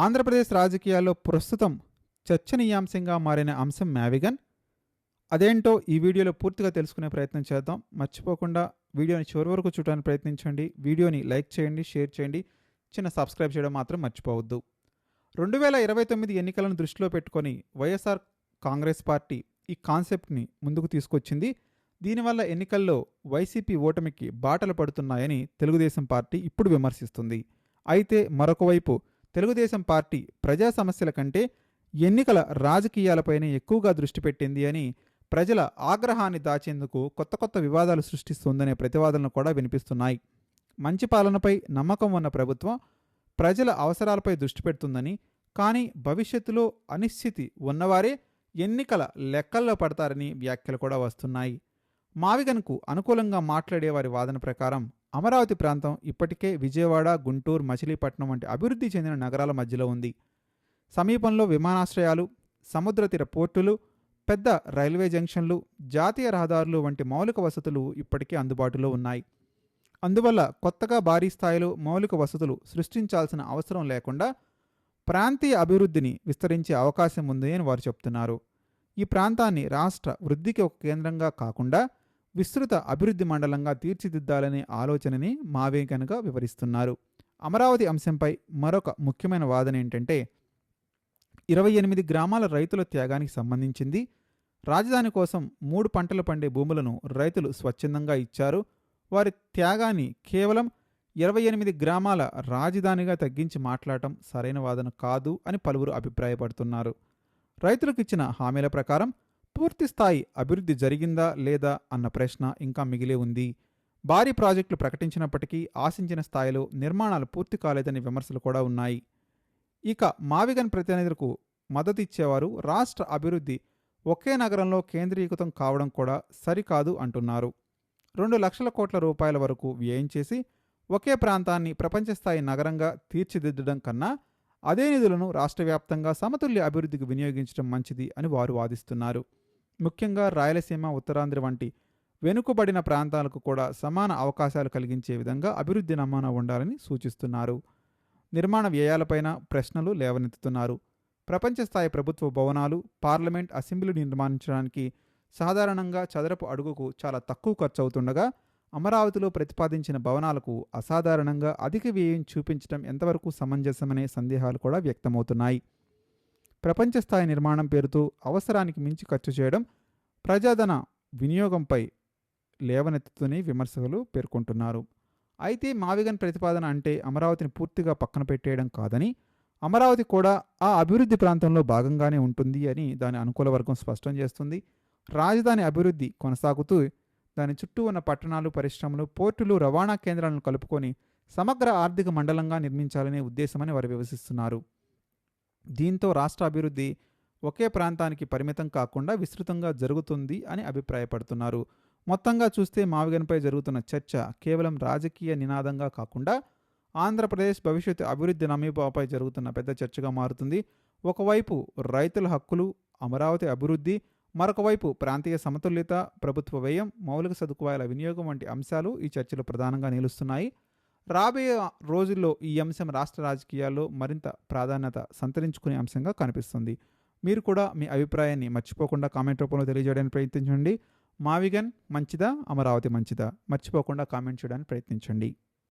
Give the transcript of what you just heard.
ఆంధ్రప్రదేశ్ రాజకీయాల్లో ప్రస్తుతం చర్చనీయాంశంగా మారిన అంశం మ్యావిగన్. అదేంటో ఈ వీడియోలో పూర్తిగా తెలుసుకునే ప్రయత్నం చేద్దాం. మర్చిపోకుండా వీడియోని చివరి వరకు చూడడానికి ప్రయత్నించండి. వీడియోని లైక్ చేయండి, షేర్ చేయండి, చిన్న సబ్స్క్రైబ్ చేయడం మాత్రం మర్చిపోవద్దు. 2029 ఎన్నికలను దృష్టిలో పెట్టుకొని వైఎస్ఆర్ కాంగ్రెస్ పార్టీ ఈ కాన్సెప్ట్ని ముందుకు తీసుకొచ్చింది. దీనివల్ల ఎన్నికల్లో వైసీపీ ఓటమికి బాటలు పడుతున్నాయని తెలుగుదేశం పార్టీ ఇప్పుడు విమర్శిస్తుంది. అయితే మరొక వైపు తెలుగుదేశం పార్టీ ప్రజా సమస్యల కంటే ఎన్నికల రాజకీయాలపైనే ఎక్కువగా దృష్టి పెట్టింది అని, ప్రజల ఆగ్రహాన్ని దాచేందుకు కొత్త కొత్త వివాదాలు సృష్టిస్తుందనే ప్రతివాదనలు కూడా వినిపిస్తున్నాయి. మంచి పాలనపై నమ్మకం ఉన్న ప్రభుత్వం ప్రజల అవసరాలపై దృష్టి పెడుతుందని, కానీ భవిష్యత్తులో అనిశ్చితి ఉన్నవారే ఎన్నికల లెక్కల్లో పడతారని వ్యాఖ్యలు కూడా వస్తున్నాయి. మావిగన్కు అనుకూలంగా మాట్లాడే వారి వాదన ప్రకారం అమరావతి ప్రాంతం ఇప్పటికే విజయవాడ, గుంటూరు, మచిలీపట్నం వంటి అభివృద్ధి చెందిన నగరాల మధ్యలో ఉంది. సమీపంలో విమానాశ్రయాలు, సముద్ర తీర పోర్టులు, పెద్ద రైల్వే జంక్షన్లు, జాతీయ రహదారులు వంటి మౌలిక వసతులు ఇప్పటికే అందుబాటులో ఉన్నాయి. అందువల్ల కొత్తగా భారీ స్థాయిలో మౌలిక వసతులు సృష్టించాల్సిన అవసరం లేకుండా ప్రాంతీయ అభివృద్ధిని విస్తరించే అవకాశం ఉంది అని వారు చెప్తున్నారు. ఈ ప్రాంతాన్ని రాష్ట్ర వృద్ధికి ఒక కేంద్రంగా కాకుండా విస్తృత అభివృద్ధి మండలంగా తీర్చిదిద్దాలనే ఆలోచనని మావిగన్గా వివరిస్తున్నారు. అమరావతి అంశంపై మరొక ముఖ్యమైన వాదన ఏంటంటే, 28 గ్రామాల రైతుల త్యాగానికి సంబంధించింది. రాజధాని కోసం 3 పంటలు పండే భూములను రైతులు స్వచ్ఛందంగా ఇచ్చారు. వారి త్యాగాన్ని కేవలం 28 గ్రామాల రాజధానిగా తగ్గించి మాట్లాడటం సరైన వాదన కాదు అని పలువురు అభిప్రాయపడుతున్నారు. రైతులకు ఇచ్చిన హామీల ప్రకారం పూర్తి స్థాయి అభివృద్ధి జరిగిందా లేదా అన్న ప్రశ్న ఇంకా మిగిలే ఉంది. భారీ ప్రాజెక్టులు ప్రకటించినప్పటికీ ఆశించిన స్థాయిలో నిర్మాణాలు పూర్తి కాలేదని విమర్శలు కూడా ఉన్నాయి. ఇక మావిగన్ ప్రతినిధులకు మద్దతు ఇచ్చేవారు రాష్ట్ర అభివృద్ధి ఒకే నగరంలో కేంద్రీకృతం కావడం కూడా సరికాదు అంటున్నారు. 2 లక్షల కోట్ల రూపాయల వరకు వ్యయం చేసి ఒకే ప్రాంతాన్ని ప్రపంచ స్థాయి నగరంగా తీర్చిదిద్దడం కన్నా అదే నిధులను రాష్ట్ర వ్యాప్తంగా సమతుల్య అభివృద్ధికి వినియోగించడం మంచిది అని వారు వాదిస్తున్నారు. ముఖ్యంగా రాయలసీమ, ఉత్తరాంధ్ర వంటి వెనుకబడిన ప్రాంతాలకు కూడా సమాన అవకాశాలు కలిగించే విధంగా అభివృద్ధి నమూనా ఉండాలని సూచిస్తున్నారు. నిర్మాణ వ్యయాలపైన ప్రశ్నలు లేవనెత్తుతున్నారు. ప్రపంచ స్థాయి ప్రభుత్వ భవనాలు, పార్లమెంట్, అసెంబ్లీ నిర్మించడానికి సాధారణంగా చదరపు అడుగుకు చాలా తక్కువ ఖర్చు అవుతుండగా అమరావతిలో ప్రతిపాదించిన భవనాలకు అసాధారణంగా అధిక వ్యయం చూపించడం ఎంతవరకు సమంజసమనే సందేహాలు కూడా వ్యక్తమవుతున్నాయి. ప్రపంచ స్థాయి నిర్మాణం పేరుతో అవసరానికి మించి ఖర్చు చేయడం ప్రజాధన వినియోగంపై లేవనెత్తుతూనే విమర్శకులు పేర్కొంటున్నారు. అయితే మావిగన్ ప్రతిపాదన అంటే అమరావతిని పూర్తిగా పక్కన పెట్టేయడం కాదని, అమరావతి కూడా ఆ అభివృద్ధి ప్రాంతంలో భాగంగానే ఉంటుంది అని దాని అనుకూల వర్గం స్పష్టం చేస్తుంది. రాజధాని అభివృద్ధి కొనసాగుతూ దాని చుట్టూ ఉన్న పట్టణాలు, పరిశ్రమలు, పోర్టులు, రవాణా కేంద్రాలను కలుపుకొని సమగ్ర ఆర్థిక మండలంగా నిర్మించాలనే ఉద్దేశమని వారు వివరిస్తున్నారు. దీంతో రాష్ట్ర అభివృద్ధి ఒకే ప్రాంతానికి పరిమితం కాకుండా విస్తృతంగా జరుగుతుంది అని అభిప్రాయపడుతున్నారు. మొత్తంగా చూస్తే మావిగన్పై జరుగుతున్న చర్చ కేవలం రాజకీయ నినాదంగా కాకుండా ఆంధ్రప్రదేశ్ భవిష్యత్తు అభివృద్ధి నమూనాపై జరుగుతున్న పెద్ద చర్చగా మారుతుంది. ఒకవైపు రైతుల హక్కులు, అమరావతి అభివృద్ధి, మరొక వైపు ప్రాంతీయ సమతుల్యత, ప్రభుత్వ వ్యయం, మౌలిక సదుపాయాల వినియోగం వంటి అంశాలు ఈ చర్చలో ప్రధానంగా నిలుస్తున్నాయి. రాబోయే రోజుల్లో ఈ అంశం రాష్ట్ర రాజకీయాల్లో మరింత ప్రాధాన్యత సంతరించుకునే అంశంగా కనిపిస్తుంది. మీరు కూడా మీ అభిప్రాయాన్ని మర్చిపోకుండా కామెంట్ రూపంలో తెలియజేయడానికి ప్రయత్నించండి. మావిగన్ మంచిదా, అమరావతి మంచిదా? మర్చిపోకుండా కామెంట్ చేయడానికి ప్రయత్నించండి.